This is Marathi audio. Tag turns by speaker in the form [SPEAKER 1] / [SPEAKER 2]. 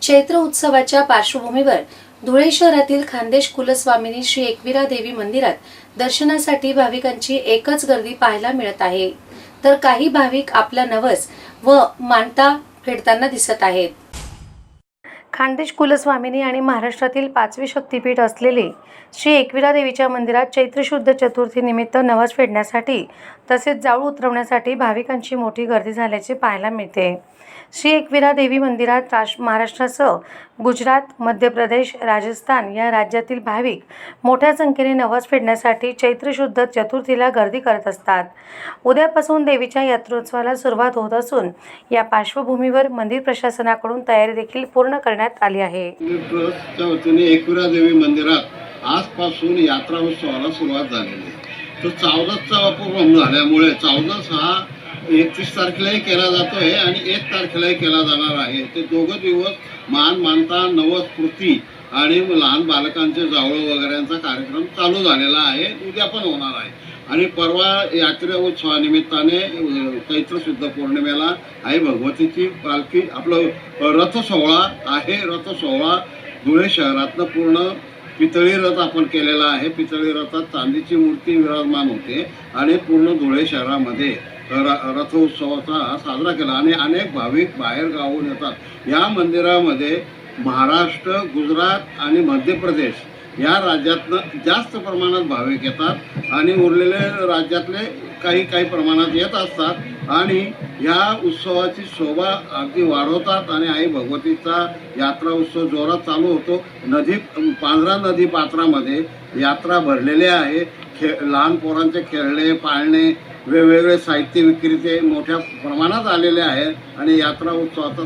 [SPEAKER 1] चैत्र उत्सवाच्या पार्श्वभूमीवर धुळे शहरातील खानदेश कुलस्वामिनी श्री एकविरा देवी मंदिरात दर्शनासाठी भाविकांची एकच गर्दी पाहायला मिळत आहे, तर काही भाविक आपला नवस व मानता फेडताना दिसत आहेत। खानदेश कुलस्वामिनी आणि महाराष्ट्रातील 5वी शक्तीपीठ असलेले श्री एकविरा देवीच्या मंदिरात चैत्र शुद्ध चतुर्थी निमित्त नवस फेडण्यासाठी तसेच जाळू उतरवण्यासाठी भाविकांची मोठी गर्दी झाल्याचे पाहायला मिळते। श्री एकविरा देवी मंदिरात महाराष्ट्रासह गुजरात, मध्य प्रदेश, राजस्थान या राज्यातील भाविक मोठ्या संख्येने नवस फेडण्यासाठी चैत्र शुद्ध चतुर्थीला गर्दी करत असतात। उद्यापासून देवीच्या यात्रोत्सवाला सुरुवात होत असून या पार्श्वभूमीवर मंदिर प्रशासनाकडून तयारी देखील पूर्ण करण्यात आली आहे।
[SPEAKER 2] ट्रस्टच्या वतीने एकविरा देवी मंदिरात आजपासून यात्रा उत्सवाला सुरुवात झालेली आहे। तो 14चा उपक्रम झाल्यामुळे 14 हा 31 तारखेलाही केला जातोय आणि 1 तारखेलाही केला जाणार आहे। ते दोघं दिवस मानता नवस कृती आणि लहान बालकांचे जावळ वगैरेंचा कार्यक्रम चालू झालेला आहे, उद्या पण होणार आहे। आणि परवा यात्रा उत्सवानिमित्ताने चैत्र शुद्ध पौर्णिमेला आई भगवतीची पालखी आपलं रथ सोहळा आहे। रथ सोहळा धुळे शहरातनं पूर्ण पितळी रथ आपण केलेला आहे। पितळी रथात चांदीची मूर्ती विराजमान होते आणि पूर्ण धुळे शहरामध्ये रथ उत्सवाचा साजरा केला आणि अनेक भाविक बाहेर गावून येतात। या मंदिरामध्ये महाराष्ट्र, गुजरात आणि मध्य प्रदेश या राज्यातनं जास्त प्रमाणात भाविक येतात आणि उरलेले राज्यातले काही प्रमाणात येत असतात आणि या उत्सवाची शोभा अगदी वाढवतात आणि आई भगवतीचा यात्रा उत्सव जोरात चालू होतो। पांढरा नदी पात्रामध्ये यात्रा भरलेली आहे। लहान पोरांचे खेळणे, पाळणे, वेगवेगळे साहित्य विक्रेते मोठ्या प्रमाणात आलेले आहेत आणि यात्रा उत्सवाचा